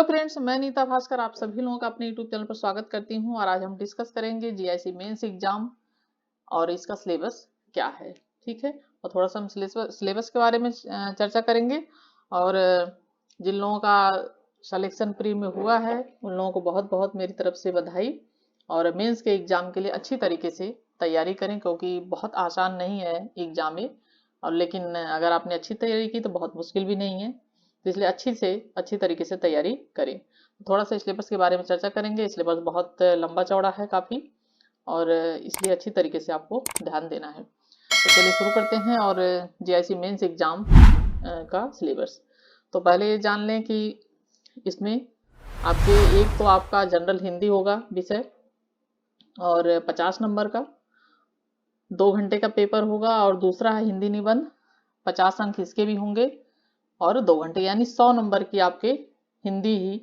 Hello friends, मैं नीता भास्कर आप सभी लोगों का अपने यूट्यूब चैनल पर स्वागत करती हूं। और आज हम डिस्कस करेंगे जीआईसी मेंस एग्जाम और इसका सिलेबस क्या है। ठीक है, और थोड़ा सा हम सिलेबस के बारे में चर्चा करेंगे। और जिन लोगों का सिलेक्शन प्री में हुआ है उन लोगों को बहुत बहुत मेरी तरफ से बधाई। और मेंस के एग्जाम के लिए अच्छी तरीके से तैयारी करें, क्योंकि बहुत आसान नहीं है एग्जाम में। और लेकिन अगर आपने अच्छी तैयारी की तो बहुत मुश्किल भी नहीं है, तो इसलिए अच्छी तरीके से तैयारी करें। थोड़ा सा सिलेबस के बारे में चर्चा करेंगे। सिलेबस बहुत लंबा चौड़ा है काफ़ी, और इसलिए अच्छी तरीके से आपको ध्यान देना है। तो चलिए शुरू करते हैं। और जीआईसी मेंस एग्जाम का सिलेबस तो पहले ये जान लें कि इसमें आपके एक तो आपका जनरल हिंदी होगा विषय, और 50 नंबर का 2 घंटे का पेपर होगा। और दूसरा है हिंदी निबंध, 50 अंक इसके भी होंगे और 2 घंटे, यानी 100 नंबर की आपके हिंदी ही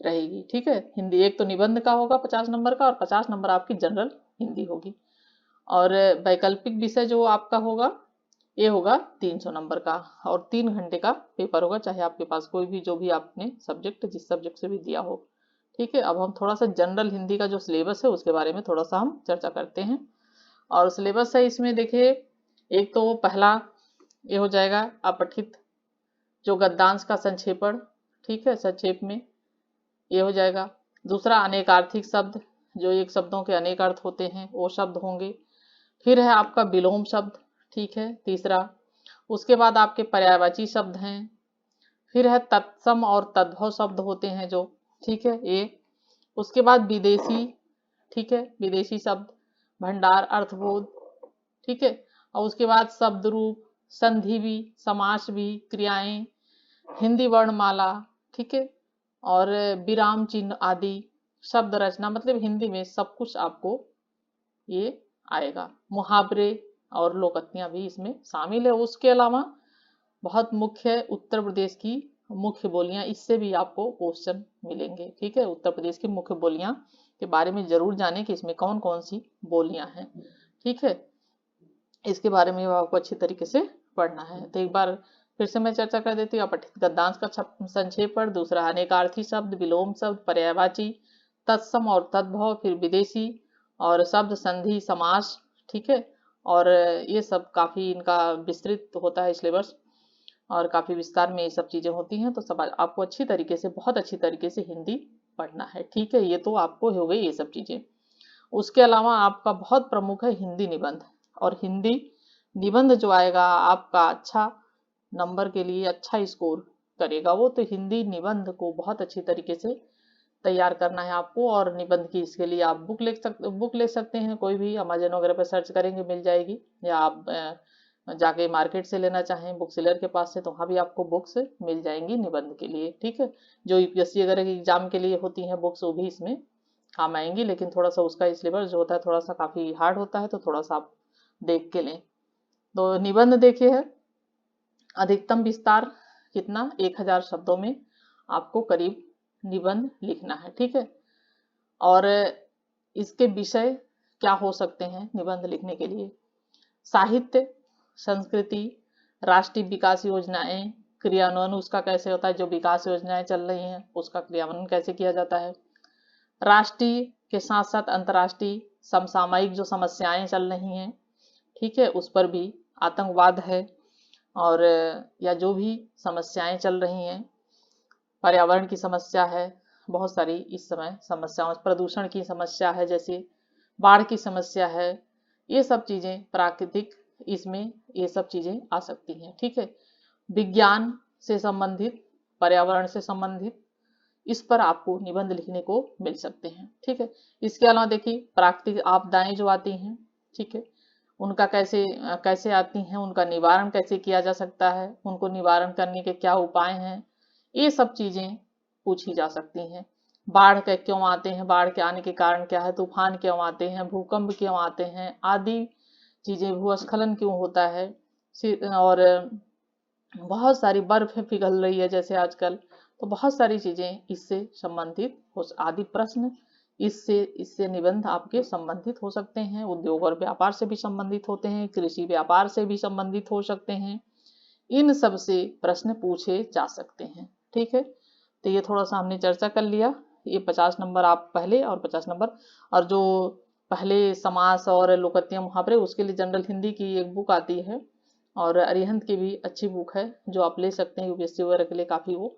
रहेगी। ठीक है, हिंदी एक तो निबंध का होगा 50 नंबर का, और 50 नंबर आपकी जनरल हिंदी होगी। और वैकल्पिक विषय जो आपका होगा ये होगा 300 नंबर का, और 3 घंटे का पेपर होगा, चाहे आपके पास कोई भी जो भी आपने सब्जेक्ट जिस सब्जेक्ट से भी दिया हो। ठीक है, अब हम थोड़ा सा जनरल हिंदी का जो सिलेबस है उसके बारे में थोड़ा सा हम चर्चा करते हैं। और सिलेबस है इसमें देखिए, एक तो पहला ये हो जाएगा अपठित जो गद्यांश का संक्षेपण। ठीक है, संक्षेप में ये हो जाएगा। दूसरा अनेकार्थिक शब्द, जो एक शब्दों के अनेक अर्थ होते हैं वो शब्द होंगे। फिर है आपका विलोम शब्द। ठीक है, तीसरा। उसके बाद आपके पर्यायवाची शब्द हैं। फिर है तत्सम और तद्भव शब्द होते हैं जो, ठीक है ये। उसके बाद विदेशी, ठीक है, विदेशी शब्द, भंडार, अर्थबोध। ठीक है, और उसके बाद शब्द रूप, संधि भी, समास भी, क्रियाएं, हिंदी वर्णमाला। ठीक है, और विराम चिन्ह आदि, शब्द रचना, मतलब हिंदी में सब कुछ आपको ये आएगा। मुहावरे और लोकत्थियां भी इसमें शामिल है। उसके अलावा बहुत मुख्य उत्तर प्रदेश की मुख्य बोलियां, इससे भी आपको क्वेश्चन मिलेंगे। ठीक है, उत्तर प्रदेश की मुख्य बोलियां के बारे में जरूर जानें कि इसमें कौन कौन सी बोलियां हैं। ठीक है, इसके बारे में आपको अच्छी तरीके से पढ़ना है। तो एक बार फिर से मैं चर्चा कर देती हूँ। अपठित गद्यांश का संक्षेपण, दूसरा अनेकार्थी शब्द, विलोम शब्द, पर्यायवाची, तत्सम और तद्भव, फिर विदेशी और शब्द, संधि, समास। ठीक है, और ये सब काफी इनका विस्तृत होता है सिलेबस, और काफी विस्तार में ये सब चीजें होती हैं। तो सब आपको अच्छी तरीके से, बहुत अच्छी तरीके से हिंदी पढ़ना है। ठीक है, ये तो आपको हो गई ये सब चीजें। उसके अलावा आपका बहुत प्रमुख है हिंदी निबंध। और हिंदी निबंध जो आएगा आपका अच्छा नंबर के लिए, अच्छा स्कोर करेगा वो। तो हिंदी निबंध को बहुत अच्छी तरीके से तैयार करना है आपको। और निबंध की इसके लिए आप बुक ले सकते हैं, कोई भी अमेजन वगैरह पर सर्च करेंगे मिल जाएगी, या आप जाके मार्केट से लेना चाहें बुक सेलर के पास से तो वहाँ भी आपको बुक्स मिल जाएंगी निबंध के लिए। ठीक है, जो यूपीएससी वगैरह के एग्जाम के लिए होती हैं बुक्स वो भी इसमें काम आएंगी, लेकिन थोड़ा सा उसका सिलेबस जो होता है थोड़ा सा काफ़ी हार्ड होता है, तो थोड़ा सा आप देख के लें। तो निबंध देखिए है अधिकतम विस्तार कितना, 1000 शब्दों में आपको करीब निबंध लिखना है। ठीक है, और इसके विषय क्या हो सकते हैं निबंध लिखने के लिए? साहित्य, संस्कृति, राष्ट्रीय विकास योजनाएं, क्रियान्वयन उसका कैसे होता है, जो विकास योजनाएं चल रही हैं उसका क्रियान्वयन कैसे किया जाता है। राष्ट्रीय के साथ साथ अंतर्राष्ट्रीय समसामयिक जो समस्याएं चल रही हैं, ठीक है, उस पर भी, आतंकवाद है और या जो भी समस्याएं चल रही हैं, पर्यावरण की समस्या है, बहुत सारी इस समय समस्याओं, प्रदूषण की समस्या है, जैसे बाढ़ की समस्या है, ये सब चीजें प्राकृतिक, इसमें ये सब चीजें आ सकती हैं। ठीक है, विज्ञान से संबंधित, पर्यावरण से संबंधित, इस पर आपको निबंध लिखने को मिल सकते हैं। ठीक है, इसके अलावा देखिए प्राकृतिक आपदाएं जो आती हैं, ठीक है, उनका कैसे कैसे आती हैं, उनका निवारण कैसे किया जा सकता है, उनको निवारण करने के क्या उपाय हैं, ये सब चीजें पूछी जा सकती हैं। बाढ़ के क्यों आते हैं, बाढ़ के आने के कारण क्या है, तूफान क्यों आते हैं, भूकंप क्यों आते हैं, आदि चीजें, भूस्खलन क्यों होता है, और बहुत सारी बर्फ पिघल रही है जैसे आजकल, तो बहुत सारी चीजें इससे संबंधित हो, आदि प्रश्न इससे निबंध आपके संबंधित हो सकते हैं। उद्योग और व्यापार से भी संबंधित होते हैं, कृषि व्यापार से भी संबंधित हो सकते हैं, इन सब से प्रश्न पूछे जा सकते हैं। ठीक है, तो ये थोड़ा सा हमने चर्चा कर लिया। ये 50 नंबर आप पहले और 50 नंबर, और जो पहले समास और लोकत्या मुहावरे उसके लिए जनरल हिंदी की एक बुक आती है, और अरिहंत की भी अच्छी बुक है जो आप ले सकते हैं, यूपीएससी वगैरह के लिए काफ़ी वो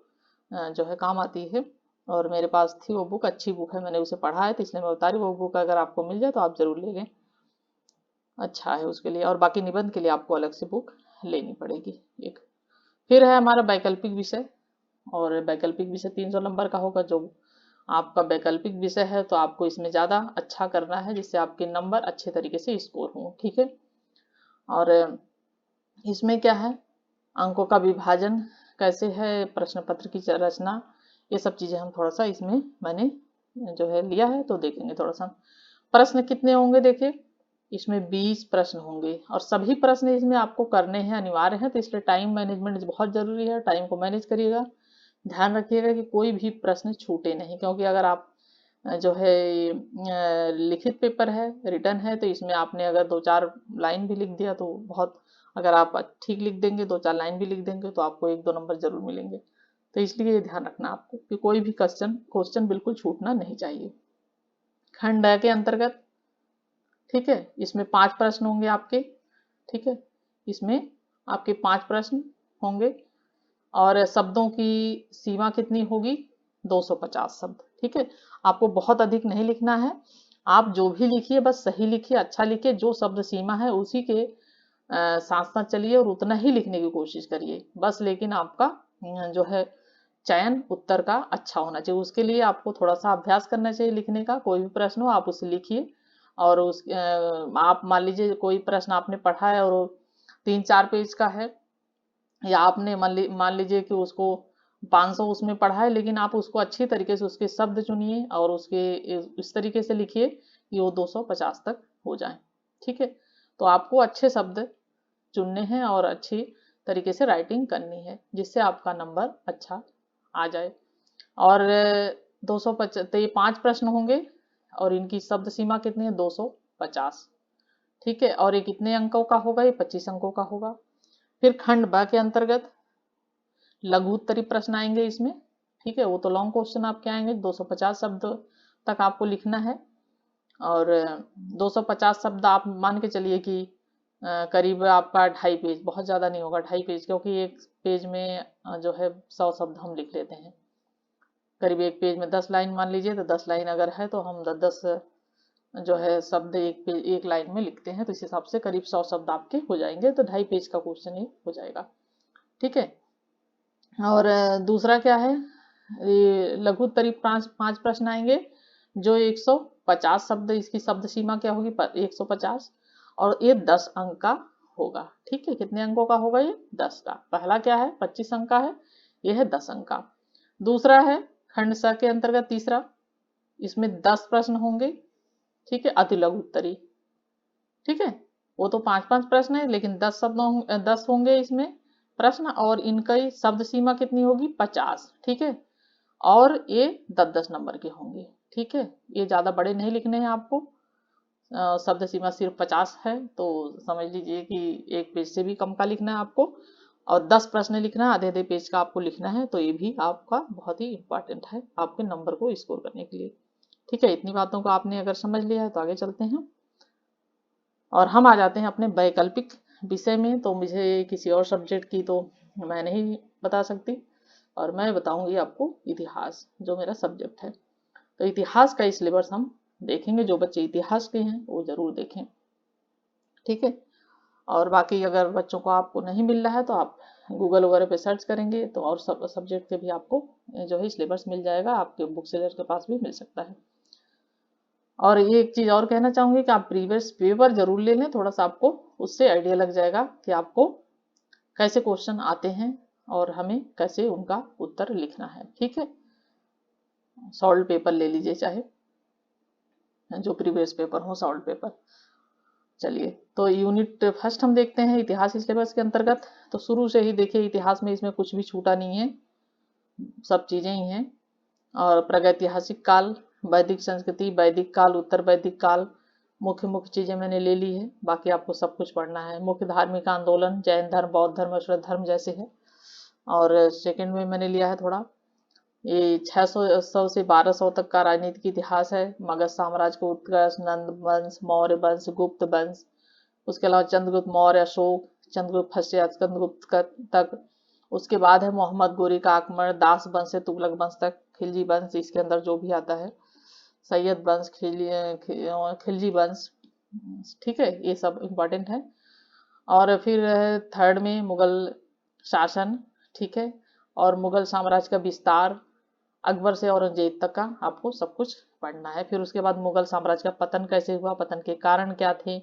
जो है काम आती है। और मेरे पास थी वो बुक, अच्छी बुक है, मैंने उसे पढ़ा है तो इसलिए मैं बता रही हूँ। वो बुक अगर आपको मिल जाए तो आप जरूर ले लें, अच्छा है उसके लिए। और बाकी निबंध के लिए आपको अलग से बुक लेनी पड़ेगी एक। फिर है हमारा वैकल्पिक विषय, और वैकल्पिक विषय 300 नंबर का होगा। जो आपका वैकल्पिक विषय है तो आपको इसमें ज़्यादा अच्छा करना है जिससे आपके नंबर अच्छे तरीके से स्कोर हों, ठीक है। और इसमें क्या है, अंकों का विभाजन कैसे है, प्रश्न पत्र की रचना, ये सब चीज़ें हम थोड़ा सा इसमें मैंने जो है लिया है तो देखेंगे थोड़ा सा। प्रश्न कितने होंगे, देखिए इसमें 20 प्रश्न होंगे और सभी प्रश्न इसमें आपको करने हैं, अनिवार्य है, तो इसलिए टाइम मैनेजमेंट बहुत जरूरी है। टाइम को मैनेज करिएगा, ध्यान रखिएगा कि कोई भी प्रश्न छूटे नहीं, क्योंकि अगर आप जो है लिखित पेपर है, रिटर्न है, तो इसमें आपने अगर 2-4 लाइन भी लिख दिया तो बहुत, अगर आप ठीक लिख देंगे 2-4 लाइन भी लिख देंगे तो आपको 1-2 नंबर जरूर मिलेंगे। तो इसलिए ये ध्यान रखना आपको कि कोई भी क्वेश्चन बिल्कुल छूटना नहीं चाहिए। खंड के अंतर्गत, ठीक है, इसमें 5 प्रश्न होंगे आपके, ठीक है, इसमें आपके 5 प्रश्न होंगे। और शब्दों की सीमा कितनी होगी, 250 शब्द, ठीक है। आपको बहुत अधिक नहीं लिखना है, आप जो भी लिखिए बस सही लिखिए, अच्छा लिखिए, जो शब्द सीमा है उसी के साथ साथ चलिए और उतना ही लिखने की कोशिश करिए बस। लेकिन आपका जो है चयन उत्तर का अच्छा होना चाहिए, उसके लिए आपको थोड़ा सा अभ्यास करना चाहिए लिखने का। कोई भी प्रश्न हो आप उसे लिखिए, और आप मान लीजिए कोई प्रश्न आपने पढ़ा है और 3-4 पेज का है, या आपने मान लीजिए कि उसको 500 उसमें पढ़ा है, लेकिन आप उसको अच्छी तरीके से उसके शब्द चुनिए और उसके इस तरीके से लिखिए कि वो 250 तक हो जाए, ठीक है। तो आपको अच्छे शब्द चुनने हैं और अच्छी तरीके से राइटिंग करनी है जिससे आपका नंबर अच्छा आ जाए। और 250, तो ये 5 प्रश्न होंगे और इनकी शब्द सीमा कितनी है, 250, ठीक है। और ये कितने अंकों का होगा, ये 25 अंकों का होगा। फिर खंड ब के अंतर्गत लघु उत्तरी प्रश्न आएंगे इसमें, ठीक है, वो तो लॉन्ग क्वेश्चन आपके आएंगे, 250 शब्द तक आपको लिखना है। और 250 शब्द आप मान के चलिए कि करीब आपका 2.5 पेज, बहुत ज़्यादा नहीं होगा 2.5 पेज, क्योंकि एक पेज में जो है 100 शब्द हम लिख लेते हैं। करीब एक पेज में 10 लाइन मान लीजिए, तो 10 लाइन अगर है तो हम 10 जो है शब्द एक लाइन में लिखते हैं, तो इस हिसाब से करीब 100 शब्द आपके हो जाएंगे, तो 2.5 पेज का क्वेश्चन ही हो जाएगा, ठीक है। और दूसरा क्या है, ये लघु उत्तरी 5 प्रश्न आएंगे जो 150 शब्द, इसकी शब्द सीमा क्या होगी 150, और ये 10 अंक का होगा, ठीक है। कितने अंकों का होगा, ये 10 का। पहला क्या है 25 अंक का है, ये है 10 अंक का। दूसरा है खंड स के अंतर्गत तीसरा, इसमें 10 प्रश्न होंगे, ठीक है, अति लघु उत्तरी, ठीक है। वो तो 5-5 प्रश्न है, लेकिन 10 होंगे इसमें प्रश्न, और इनका शब्द सीमा कितनी होगी 50, ठीक है। और ये 10-10 नंबर के होंगे, ठीक है। ये ज्यादा बड़े नहीं लिखने हैं आपको, शब्द सीमा सिर्फ 50 है, तो समझ लीजिए कि एक पेज से भी कम का लिखना है आपको, और 10 प्रश्न लिखना है, आधे पेज का आपको लिखना है, तो ये भी आपका बहुत ही इंपॉर्टेंट है आपके नंबर को स्कोर करने के लिए, ठीक है। इतनी बातों को आपने अगर समझ लिया है तो आगे चलते हैं और हम आ जाते हैं अपने वैकल्पिक विषय में। तो मुझे किसी और सब्जेक्ट की तो मैं नहीं बता सकती, और मैं बताऊंगी आपको इतिहास, जो मेरा सब्जेक्ट है। तो इतिहास का सिलेबस हम देखेंगे, जो बच्चे इतिहास के हैं वो जरूर देखें, ठीक है। और बाकी अगर बच्चों को आपको नहीं मिल रहा है तो आप गूगल वगैरह पे सर्च करेंगे तो और सब सब्जेक्ट के भी आपको जो है सिलेबस मिल जाएगा, आपके बुक सेलर के पास भी मिल सकता है। और ये एक चीज और कहना चाहूंगी कि आप प्रीवियस पेपर जरूर ले लें, थोड़ा सा आपको उससे आइडिया लग जाएगा कि आपको कैसे क्वेश्चन आते हैं और हमें कैसे उनका उत्तर लिखना है, ठीक है। सॉल्व पेपर ले लीजिए, चाहे जो प्रीवियस पेपर हो सॉल्व पेपर। चलिए, तो यूनिट फर्स्ट हम देखते हैं इतिहास सिलेबस के अंतर्गत। तो शुरू से ही देखिए, इतिहास में इसमें कुछ भी छूटा नहीं है, सब चीजें ही हैं। और प्रागैतिहासिक काल, वैदिक संस्कृति, वैदिक काल, उत्तर वैदिक काल, मुख्य मुख्य चीजें मैंने ले ली है, बाकी आपको सब कुछ पढ़ना है। मुख्य धार्मिक आंदोलन, जैन धर्म, बौद्ध धर्म, श्रद्ध धर्म जैसे है। और सेकंड में मैंने लिया है थोड़ा ये 600 से 1200 तक का राजनीतिक इतिहास है। मगध साम्राज्य का उत्कर्ष, नंद वंश, मौर्य वंश, गुप्त वंश, उसके अलावा चंद्रगुप्त मौर्य, अशोक, चंद्रगुप्त फर्स्ट, चंद्रगुप्त तक। उसके बाद है मोहम्मद गोरी का आक्रमण, दास वंश से तुगलक वंश तक, खिलजी वंश इसके अंदर जो भी आता है, सैयद वंश, खिलजी वंश, ठीक है, ये सब इम्पोर्टेंट है। और फिर थर्ड में मुगल शासन, ठीक है, और मुगल साम्राज्य का विस्तार, अकबर से औरंगजेब तक का आपको सब कुछ पढ़ना है। फिर उसके बाद मुगल साम्राज्य का पतन कैसे हुआ, पतन के कारण क्या थे,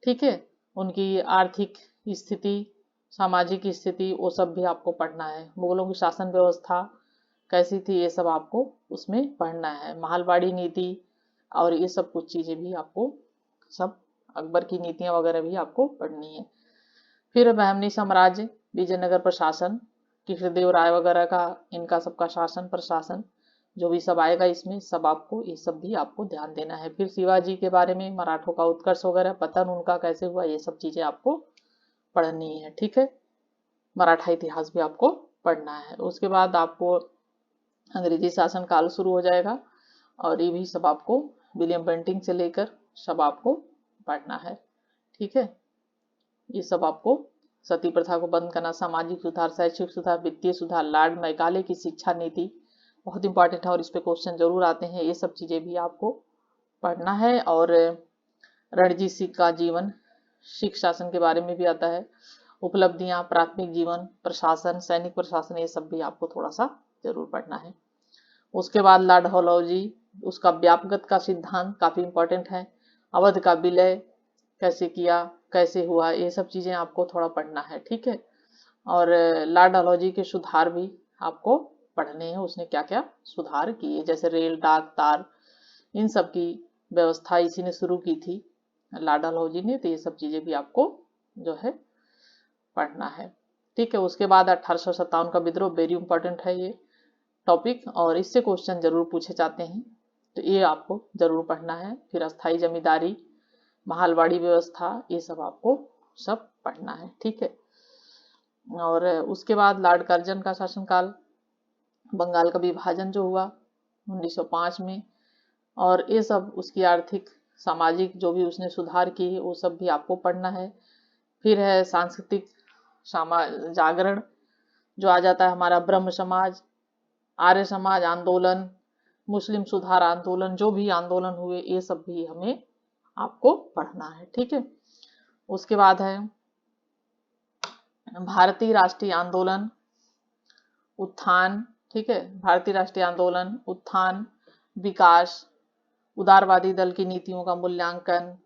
ठीक है, उनकी आर्थिक स्थिति, सामाजिक स्थिति, वो सब भी आपको पढ़ना है। मुगलों की शासन व्यवस्था कैसी थी, ये सब आपको उसमें पढ़ना है। महलवाड़ी नीति और ये सब कुछ चीजें भी आपको सब, अकबर की नीतियां वगैरह भी आपको पढ़नी है। फिर बहमनी साम्राज्य, विजयनगर प्रशासन, कृष्णदेव राय वगैरह का, इनका सबका शासन प्रशासन जो भी सब आएगा इसमें, सब आपको ये सब भी आपको ध्यान देना है। फिर शिवाजी के बारे में, मराठों का उत्कर्ष वगैरह, पतन उनका कैसे हुआ, ये सब चीजें आपको पढ़नी है, ठीक है। मराठा इतिहास भी आपको पढ़ना है। उसके बाद आपको अंग्रेजी शासन काल शुरू हो जाएगा और ये भी सब आपको विलियम बेंटिंग से लेकर सब आपको पढ़ना है, ठीक है। ये सब आपको सती प्रथा को बंद करना, सामाजिक सुधार, शैक्षिक सुधार, वित्तीय सुधार, लॉर्ड मैकाले की शिक्षा नीति बहुत इंपॉर्टेंट है और इस पे क्वेश्चन जरूर आते हैं। ये सब चीजें भी आपको पढ़ना है। और रणजीत सिंह का जीवन, सिख शासन के बारे में भी आता है, उपलब्धियां, प्राथमिक जीवन, प्रशासन, सैनिक प्रशासन, ये सब भी आपको थोड़ा सा जरूर पढ़ना है। उसके बाद लॉर्ड डलहौजी, उसका व्यापकता का सिद्धांत काफी इंपॉर्टेंट है। अवध का विलय कैसे किया, कैसे हुआ, ये सब चीजें आपको थोड़ा पढ़ना है, ठीक है। और लॉर्ड डलहौजी के सुधार भी आपको पढ़ने हैं, उसने क्या क्या सुधार किए, जैसे रेल, डाक, तार, इन सब की व्यवस्था इसी ने शुरू की थी, लॉर्ड डलहौजी ने। तो ये सब चीजें भी आपको जो है पढ़ना है, ठीक है। उसके बाद 1857 का विद्रोह, वेरी इंपॉर्टेंट है ये टॉपिक और इससे क्वेश्चन जरूर पूछे जाते हैं, तो ये आपको जरूर पढ़ना है। फिर अस्थाई जमींदारी, महलवाड़ी व्यवस्था, ये सब आपको सब पढ़ना है, ठीक है। और उसके बाद लॉर्ड कर्जन का शासनकाल, बंगाल का विभाजन जो हुआ 1905 में, और ये सब उसकी आर्थिक सामाजिक जो भी उसने सुधार किए वो सब भी आपको पढ़ना है। फिर है सांस्कृतिक जागरण जो आ जाता है हमारा, ब्रह्म समाज, आर्य समाज आंदोलन, मुस्लिम सुधार आंदोलन, जो भी आंदोलन हुए ये सब भी हमें आपको पढ़ना है, ठीक है। उसके बाद है भारतीय राष्ट्रीय आंदोलन, उत्थान, ठीक है, भारतीय राष्ट्रीय आंदोलन, उत्थान, विकास, उदारवादी दल की नीतियों का मूल्यांकन,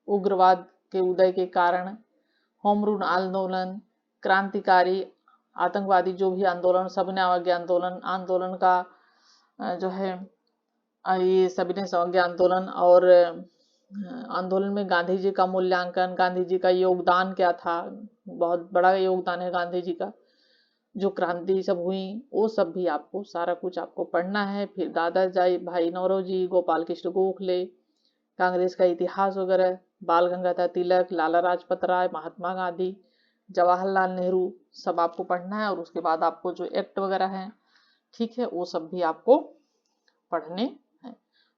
उग्रवाद के उदय के कारण, होम रूल आंदोलन, क्रांतिकारी आतंकवादी जो भी आंदोलन, सबने अवज्ञा आंदोलन, आंदोलन का जो है ये सविनय अवज्ञा आंदोलन, और आंदोलन में गांधी जी का मूल्यांकन, गांधी जी का योगदान क्या था, बहुत बड़ा योगदान है गांधी जी का, जो क्रांति सब हुई वो सब भी आपको सारा कुछ आपको पढ़ना है। फिर दादाजी भाई नौरोजी, गोपाल कृष्ण गोखले, कांग्रेस का इतिहास वगैरह, बाल गंगाधर तिलक, लाला लाजपत राय, महात्मा गांधी, जवाहरलाल नेहरू, सब आपको पढ़ना है। और उसके बाद आपको जो एक्ट वगैरह हैं, ठीक है, वो सब भी आपको पढ़ने हैं।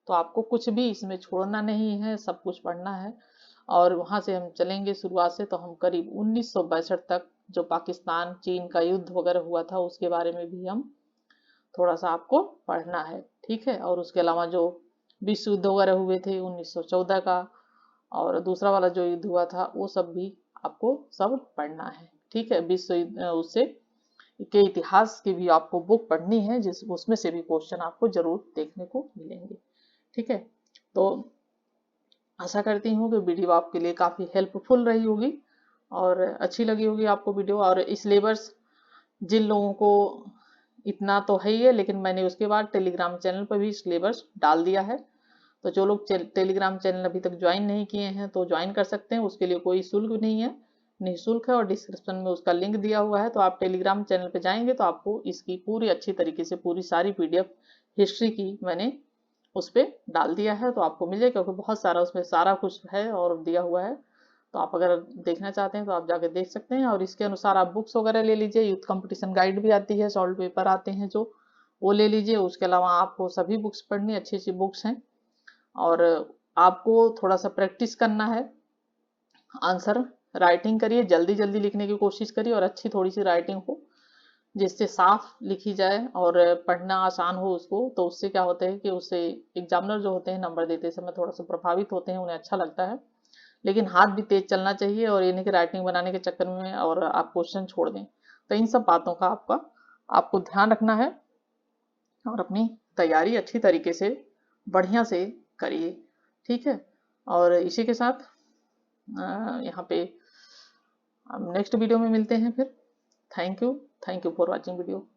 तो आपको कुछ भी इसमें छोड़ना नहीं है, सब कुछ पढ़ना है। और वहां से हम चलेंगे शुरुआत से, तो हम करीब 1962 तक जो पाकिस्तान चीन का युद्ध वगैरह हुआ था उसके बारे में भी हम थोड़ा सा आपको पढ़ना है, ठीक है। और उसके अलावा जो विश्व युद्ध वगैरह हुए थे 1914 का, और दूसरा वाला जो युद्ध हुआ था वो सब भी आपको सब पढ़ना है, ठीक है। विश्व युद्ध उससे के इतिहास की भी आपको बुक पढ़नी है, जिस उसमें से भी क्वेश्चन आपको जरूर देखने को मिलेंगे, ठीक है। तो आशा करती हूँ कि वीडियो आपके लिए काफ़ी हेल्पफुल रही होगी और अच्छी लगी होगी आपको वीडियो। और सिलेबस जिन लोगों को इतना तो है ही है, लेकिन मैंने उसके बाद टेलीग्राम चैनल पर भी सिलेबस डाल दिया है, तो जो लोग टेलीग्राम चैनल अभी तक ज्वाइन नहीं किए हैं तो ज्वाइन कर सकते हैं, उसके लिए कोई शुल्क नहीं है, निःशुल्क है। और डिस्क्रिप्शन में उसका लिंक दिया हुआ है, तो आप टेलीग्राम चैनल पे जाएंगे तो आपको इसकी पूरी अच्छी तरीके से पूरी सारी पीडीएफ हिस्ट्री की मैंने उस पर डाल दिया है, तो आपको मिल जाएगा, क्योंकि बहुत सारा उसमें सारा कुछ है और दिया हुआ है। तो आप अगर देखना चाहते हैं तो आप जाके देख सकते हैं। और इसके अनुसार आप बुक्स वगैरह ले लीजिए, यूथ कंपटीशन गाइड भी आती है, सॉल्व पेपर आते हैं जो, वो ले लीजिए। उसके अलावा आपको सभी बुक्स पढ़नी, अच्छी अच्छी बुक्स हैं, और आपको थोड़ा सा प्रैक्टिस करना है। आंसर राइटिंग करिए, जल्दी जल्दी लिखने की कोशिश करिए, और अच्छी थोड़ी सी राइटिंग हो जिससे साफ लिखी जाए और पढ़ना आसान हो उसको। तो उससे क्या होता है कि उससे एग्जामिनर जो होते हैं नंबर देते समय थोड़ा सा प्रभावित होते हैं, उन्हें अच्छा लगता है। लेकिन हाथ भी तेज चलना चाहिए, और ये नहीं कि राइटिंग बनाने के चक्कर में और आप क्वेश्चन छोड़ दें। तो इन सब बातों का आपको ध्यान रखना है, और अपनी तैयारी अच्छी तरीके से बढ़िया से करिए, ठीक है। और इसी के साथ यहाँ पे नेक्स्ट वीडियो में मिलते हैं फिर। Thank you for watching video.